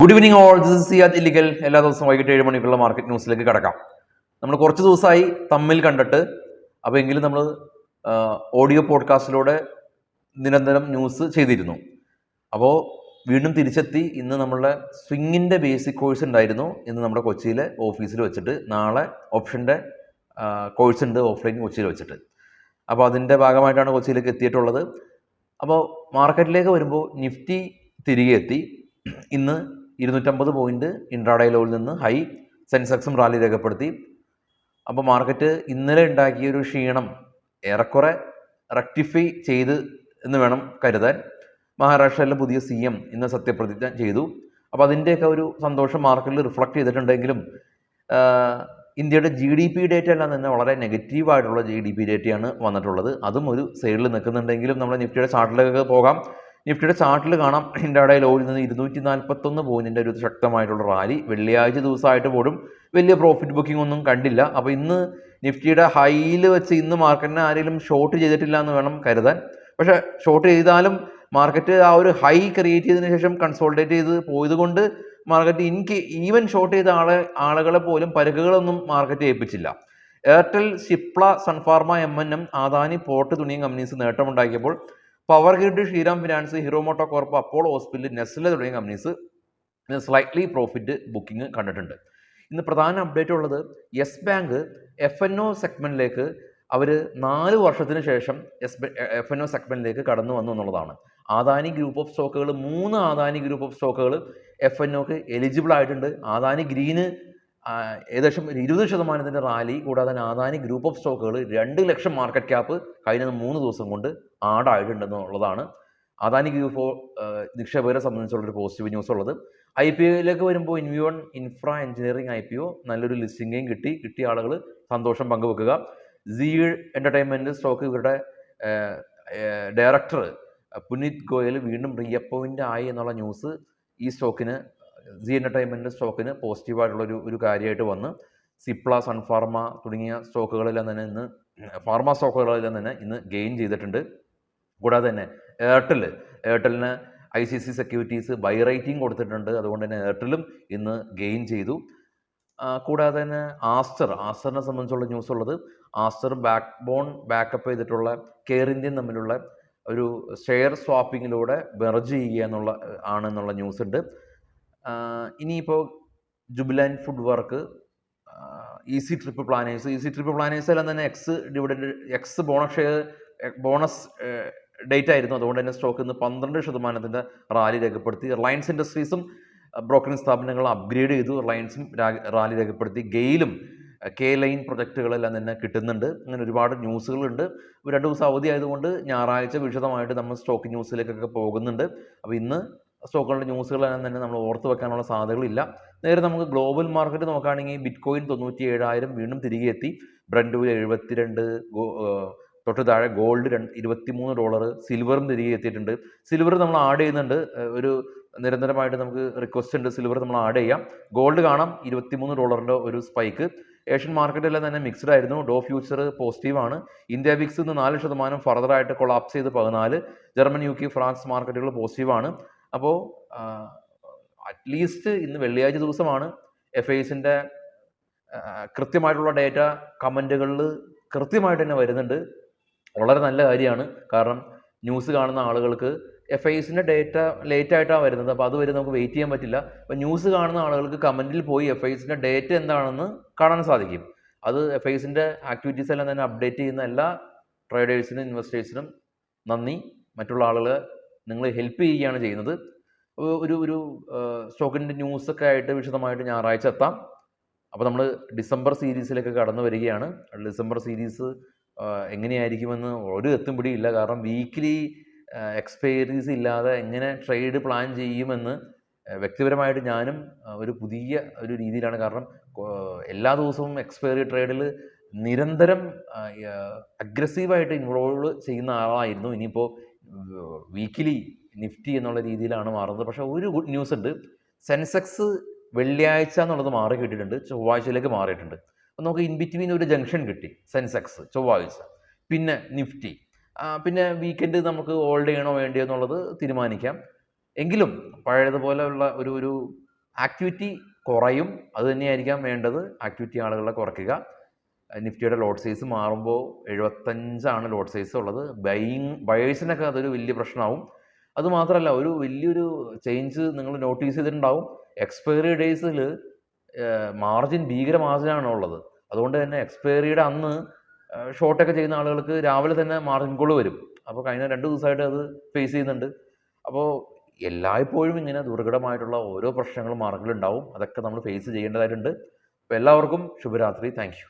Good evening all, this is Siyad Illikkal. എല്ലാ ദിവസവും വൈകിട്ട് 7 മണിക്കുള്ള മാർക്കറ്റ് ന്യൂസിലേക്ക് കടക്കാം. നമ്മൾ കുറച്ച് ദിവസമായി തമ്മിൽ കണ്ടിട്ട്, അപ്പോൾ എങ്കിലും നമ്മൾ ഓഡിയോ പോഡ്കാസ്റ്റിലൂടെ നിരന്തരം ന്യൂസ് ചെയ്തിരുന്നു. അപ്പോൾ വീണ്ടും തിരിച്ചെത്തി. ഇന്ന് നമ്മളുടെ സ്വിങ്ങിൻ്റെ ബേസിക് കോഴ്സ് ഉണ്ടായിരുന്നു. ഇന്ന് നമ്മുടെ കൊച്ചിയിലെ ഓഫീസിൽ വെച്ചിട്ട്. നാളെ ഓപ്ഷൻ്റെ കോഴ്സ് ഉണ്ട് ഓഫ്ലൈൻ കൊച്ചിയിൽ വെച്ചിട്ട്. അപ്പോൾ അതിൻ്റെ ഭാഗമായിട്ടാണ് കൊച്ചിയിലേക്ക് എത്തിയിട്ടുള്ളത്. അപ്പോൾ മാർക്കറ്റിലേക്ക് വരുമ്പോൾ നിഫ്റ്റി തിരികെ എത്തി. ഇന്ന് 250 പോയിന്റ് ഇൻട്രാഡേ ലോയിൽ നിന്ന് ഹൈ. സെൻസെക്സും റാലി രേഖപ്പെടുത്തി. അപ്പോൾ മാർക്കറ്റ് ഇന്നലെ ഉണ്ടാക്കിയൊരു ക്ഷീണം ഏറെക്കുറെ റെക്ടിഫൈ ചെയ്ത് എന്ന് വേണം കരുതാൻ. മഹാരാഷ്ട്രയിലെ പുതിയ CM ഇന്ന് സത്യപ്രതിജ്ഞ ചെയ്തു. അപ്പോൾ അതിൻ്റെയൊക്കെ ഒരു സന്തോഷം മാർക്കറ്റിൽ റിഫ്ലക്റ്റ് ചെയ്തിട്ടുണ്ടെങ്കിലും ഇന്ത്യയുടെ GDP ഡേറ്റ എല്ലാം തന്നെ വളരെ നെഗറ്റീവായിട്ടുള്ള GDP ഡേറ്റയാണ് വന്നിട്ടുള്ളത്. അതും ഒരു സൈഡിൽ നിൽക്കുന്നുണ്ടെങ്കിലും നമ്മൾ നിഫ്റ്റിയുടെ ചാർട്ടിലേക്ക് പോകാം. നിഫ്റ്റിയുടെ ചാർട്ടിൽ കാണാം, ഇൻട്രാഡേ ലോയിൽ നിന്ന് 241 പോയിന്റിൻ്റെ ഒരു ശക്തമായിട്ടുള്ള റാലി. വെള്ളിയാഴ്ച ദിവസമായിട്ട് പോലും വലിയ പ്രോഫിറ്റ് ബുക്കിംഗ് ഒന്നും കണ്ടില്ല. അപ്പോൾ ഇന്ന് നിഫ്റ്റിയുടെ ഹൈയിൽ വെച്ച് ഇന്ന് മാർക്കറ്റിനെ ആരെങ്കിലും ഷോർട്ട് ചെയ്തിട്ടില്ല എന്ന് വേണം കരുതാൻ. പക്ഷേ ഷോർട്ട് ചെയ്താലും മാർക്കറ്റ് ആ ഒരു ഹൈ ക്രിയേറ്റ് ചെയ്തതിനു ശേഷം കൺസോൾട്ടേറ്റ് ചെയ്ത് പോയത് കൊണ്ട് മാർക്കറ്റ് ഈവൻ ഷോർട്ട് ചെയ്ത ആളുകളെ പോലും പരുക്കുകളൊന്നും മാർക്കറ്റ് ഏൽപ്പിച്ചില്ല. എയർടെൽ, സിപ്ല, സൺഫാർമ, MNM, ആദാനി പോർട്ട് തുടങ്ങിയ കമ്പനീസ് നേട്ടമുണ്ടാക്കിയപ്പോൾ power grid, Shriram finance, Hero Moto Corp, Apollo hospital, Nestle തുടങ്ങിയ കമ്പനീസ് സ്ലൈറ്റ്ലി പ്രോഫിറ്റ് ബുക്കിംഗ് കണ്ടിട്ടുണ്ട്. ഇന്ന് പ്രധാന അപ്ഡേറ്റ് ഉള്ളത് യെസ് ബാങ്ക് FNO സെഗ്മെന്റിലേക്ക് അവർ 4 വർഷത്തിന് ശേഷം FNO സെഗ്മെന്റിലേക്ക് കടന്നു വന്നു എന്നുള്ളതാണ്. ആദാനി ഗ്രൂപ്പ് ഓഫ് സ്റ്റോക്കുകൾ 3 ആദാനി ഗ്രൂപ്പ് ഓഫ് സ്റ്റോക്കുകൾ FNOക്ക് എലിജിബിൾ ആയിട്ടുണ്ട്. ആദാനി ഗ്രീന് ഏകദേശം 20% റാലി. കൂടാതെ ആദാനി ഗ്രൂപ്പ് ഓഫ് സ്റ്റോക്കുകൾ 2 ലക്ഷം മാർക്കറ്റ് ക്യാപ്പ് കഴിഞ്ഞ 3 ദിവസം കൊണ്ട് ആഡായിട്ടുണ്ടെന്നുള്ളതാണ് ആദാനി ഗ്രൂപ്പ് നിക്ഷേപകരെ സംബന്ധിച്ചുള്ളൊരു പോസിറ്റീവ് ന്യൂസ് ഉള്ളത്. IPOയിലേക്ക് വരുമ്പോൾ ഇൻവിയോൺ ഇൻഫ്ര എഞ്ചിനീയറിംഗ് IPO നല്ലൊരു ലിസ്റ്റിംഗും കിട്ടിയ ആളുകൾ സന്തോഷം പങ്കുവെക്കുക. സീ എൻ്റർടൈൻമെൻറ്റ് സ്റ്റോക്ക് ഇവരുടെ ഡയറക്ടർ പുനീത് ഗോയൽ വീണ്ടും റീഅപ്പോയിൻ്റ് ആയി എന്നുള്ള ന്യൂസ് ഈ സ്റ്റോക്കിന്, സീ എൻ്റർടൈൻമെൻറ്റ് സ്റ്റോക്കിന് പോസിറ്റീവായിട്ടുള്ളൊരു ഒരു കാര്യമായിട്ട് വന്ന് സിപ്ല, സൺഫാർമ തുടങ്ങിയ സ്റ്റോക്കുകളെല്ലാം തന്നെ ഇന്ന് ഫാർമ സ്റ്റോക്കുകളെല്ലാം തന്നെ ഇന്ന് ഗെയിൻ ചെയ്തിട്ടുണ്ട്. കൂടാതെ തന്നെ എയർടെലിന് ICICI സെക്യൂരിറ്റീസ് ബൈ റേറ്റിംഗ് കൊടുത്തിട്ടുണ്ട്. അതുകൊണ്ട് തന്നെ എയർടെലും ഇന്ന് ഗെയിൻ ചെയ്തു. കൂടാതെ തന്നെ ആസ്റ്ററിനെ സംബന്ധിച്ചുള്ള ന്യൂസ് ഉള്ളത്, ആസ്റ്റർ ബാക്കപ്പ് ചെയ്തിട്ടുള്ള കെയർ ഇന്ത്യൻ തമ്മിലുള്ള ഒരു ഷെയർ സ്വാപ്പിങ്ങിലൂടെ മെർജ് ചെയ്യുക ആണെന്നുള്ള ന്യൂസ് ഉണ്ട്. ഇനിയിപ്പോൾ Jubilant Food Work, Easy Trip Planners എല്ലാം തന്നെ എക്സ് ബോണസ് ഡേറ്റ് ആയിരുന്നു. അതുകൊണ്ട് തന്നെ സ്റ്റോക്ക് ഇന്ന് 12% റാലി രേഖപ്പെടുത്തി. റിലയൻസ് ഇൻഡസ്ട്രീസും ബ്രോക്കറിംഗ് സ്ഥാപനങ്ങൾ അപ്ഗ്രേഡ് ചെയ്തു. റിലയൻസും റാലി രേഖപ്പെടുത്തി. ഗെയിലും K-ലൈൻ പ്രൊജക്റ്റുകളെല്ലാം തന്നെ കിട്ടുന്നുണ്ട്. അങ്ങനെ ഒരുപാട് ന്യൂസുകളുണ്ട്. 2 ദിവസം അവധി ആയതുകൊണ്ട് ഞായറാഴ്ച വിശദമായിട്ട് നമ്മൾ സ്റ്റോക്ക് ന്യൂസിലേക്കൊക്കെ പോകുന്നുണ്ട്. അപ്പോൾ ഇന്ന് സ്റ്റോക്കുകളുടെ ന്യൂസുകളെല്ലാം തന്നെ നമ്മൾ ഓർത്ത് വെക്കാനുള്ള സാധ്യതകളില്ല. നേരെ നമുക്ക് ഗ്ലോബൽ മാർക്കറ്റ് നോക്കുകയാണെങ്കിൽ ബിറ്റ്കോയിൻ 97,000 വീണ്ടും തിരികെ എത്തി. ബ്രന്റ് ഓയിൽ 72, തൊട്ട് താഴെ ഗോൾഡ് $23. സിൽവറും തിരികെ എത്തിയിട്ടുണ്ട്. സിൽവർ നമ്മൾ ആഡ് ചെയ്യുന്നുണ്ട്. ഒരു നിരന്തരമായിട്ട് നമുക്ക് റിക്വസ്റ്റ് ഉണ്ട് സിൽവർ നമ്മൾ ആഡ് ചെയ്യാം. ഗോൾഡ് കാണാം $23 ഒരു സ്പൈക്ക്. ഏഷ്യൻ മാർക്കറ്റെല്ലാം തന്നെ മിക്സ്ഡ് ആയിരുന്നു. ഡോ ഫ്യൂച്ചർ പോസിറ്റീവാണ്. ഇന്ത്യ വിക്സ് ഇന്ന് 4% ഫർദറായിട്ട് കൊളാപ്സ് ചെയ്ത് 14. ജർമ്മൻ, UK, ഫ്രാൻസ് മാർക്കറ്റുകൾ പോസിറ്റീവാണ്. അപ്പോൾ അറ്റ്ലീസ്റ്റ് ഇന്ന് വെള്ളിയാഴ്ച ദിവസമാണ്. FISന്റെ കൃത്യമായിട്ടുള്ള ഡേറ്റ കമൻറ്റുകളിൽ കൃത്യമായിട്ട് തന്നെ വരുന്നുണ്ട്. വളരെ നല്ല കാര്യമാണ്. കാരണം ന്യൂസ് കാണുന്ന ആളുകൾക്ക് FISന്റെ ഡേറ്റ ലേറ്റ് ആയിട്ടാണ് വരുന്നത്. അപ്പോൾ അതുവരെ നമുക്ക് വെയിറ്റ് ചെയ്യാൻ പറ്റില്ല. അപ്പോൾ ന്യൂസ് കാണുന്ന ആളുകൾക്ക് കമൻറ്റിൽ പോയി FISന്റെ ഡേറ്റ എന്താണെന്ന് കാണാൻ സാധിക്കും. അത് FISന്റെ ആക്ടിവിറ്റീസ് എല്ലാം തന്നെ അപ്ഡേറ്റ് ചെയ്യുന്ന എല്ലാ ട്രേഡേഴ്സിനും ഇൻവെസ്റ്റേഴ്സിനും നന്ദി. മറ്റുള്ള ആളുകളെ നിങ്ങൾ ഹെൽപ്പ് ചെയ്യുകയാണ് ചെയ്യുന്നത്. ഒരു സ്റ്റോക്കിൻ്റെ ന്യൂസൊക്കെ ആയിട്ട് വിശദമായിട്ട് ഞായറാഴ്ച എത്താം. അപ്പോൾ നമ്മൾ ഡിസംബർ സീരീസിലേക്ക് കടന്നു വരികയാണ്. ഡിസംബർ സീരീസ് എങ്ങനെയായിരിക്കുമെന്ന് ഒരു എത്തും പിടിയില്ല. കാരണം വീക്കിലി എക്സ്പയറീസ് ഇല്ലാതെ എങ്ങനെ ട്രേഡ് പ്ലാൻ ചെയ്യുമെന്ന് വ്യക്തിപരമായിട്ട് ഞാനും ഒരു പുതിയ ഒരു രീതിയിലാണ്. കാരണം എല്ലാ ദിവസവും എക്സ്പയറി ട്രേഡിൽ നിരന്തരം അഗ്രസീവായിട്ട് ഇൻവോൾവ് ചെയ്യുന്ന ആളായിരുന്നു. ഇനിയിപ്പോൾ വീക്കിലി നിഫ്റ്റി എന്നുള്ള രീതിയിലാണ് മാറുന്നത്. പക്ഷേ ഒരു ഗുഡ് ന്യൂസ് ഉണ്ട്. സെൻസെക്സ് വെള്ളിയാഴ്ച എന്നുള്ളത് മാറി കിട്ടിയിട്ടുണ്ട്, ചൊവ്വാഴ്ചയിലേക്ക് മാറിയിട്ടുണ്ട്. അപ്പോൾ നമുക്ക് ഇൻ ബിറ്റ്വീൻ ഒരു ജംഗ്ഷൻ കിട്ടി. സെൻസെക്സ് ചൊവ്വാഴ്ച, പിന്നെ നിഫ്റ്റി, പിന്നെ വീക്കെൻഡ് നമുക്ക് ഹോൾഡ് ചെയ്യണോ വേണ്ടിയോ എന്നുള്ളത് തീരുമാനിക്കാം. എങ്കിലും പഴയതുപോലെയുള്ള ഒരു ആക്ടിവിറ്റി കുറയും. അത് തന്നെയായിരിക്കാം വേണ്ടത്. ആക്ടിവിറ്റി ആളുകളെ കുറയ്ക്കുക. നിഫ്റ്റിയുടെ ലോട്ട് സൈസ് മാറുമ്പോൾ 75 ലോട്ട് സൈസ് ഉള്ളത്. ബയേഴ്സിനൊക്കെ അതൊരു വലിയ പ്രശ്നമാവും. അതുമാത്രമല്ല, ഒരു വലിയൊരു ചേഞ്ച് നിങ്ങൾ നോട്ടീസ് ചെയ്തിട്ടുണ്ടാവും. എക്സ്പയറി ഡേയ്സിൽ മാർജിൻ ഭീകര മാർജിനാണ് ഉള്ളത്. അതുകൊണ്ട് തന്നെ എക്സ്പയറിയുടെ അന്ന് ഷോർട്ടൊക്കെ ചെയ്യുന്ന ആളുകൾക്ക് രാവിലെ തന്നെ മാർജിൻ കോൾ വരും. അപ്പോൾ കഴിഞ്ഞ 2 ദിവസമായിട്ട് അത് ഫേസ് ചെയ്യുന്നുണ്ട്. അപ്പോൾ എല്ലായ്പ്പോഴും ഇങ്ങനെ ദുർഘടമായിട്ടുള്ള ഓരോ പ്രശ്നങ്ങളും മാർക്കറ്റിലുണ്ടാവും. അതൊക്കെ നമ്മൾ ഫേസ് ചെയ്യേണ്ടതായിട്ടുണ്ട്. അപ്പോൾ എല്ലാവർക്കും ശുഭരാത്രി. Thank you.